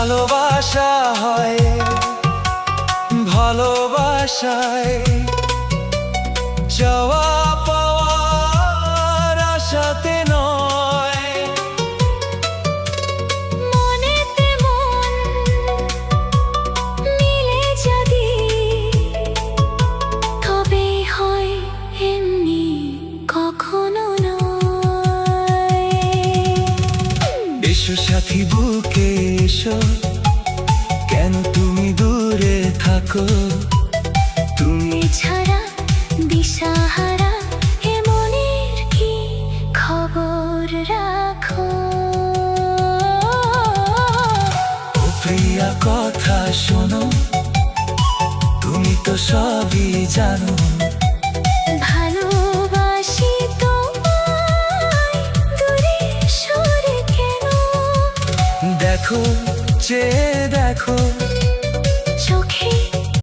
ভালোবাসা হয় ভালোবাসায় চাওয়া পাওয়ার আশাতে নয়। মনেতে মন মিলে যদি তবে হয় এমনি, কখনো নয়। এসো সাথী বুকে এসো, কেন তুমি দূরে থাকো? তুমি ছাড়া দিশাহারা এ মনের কি খবর রাখো? ও প্রিয়া কথা শোনো, তুমি তো সবই জানো। ভালোবাসি তোমায়, দূরে সরে কেন? দেখো চেয়ে দেখো,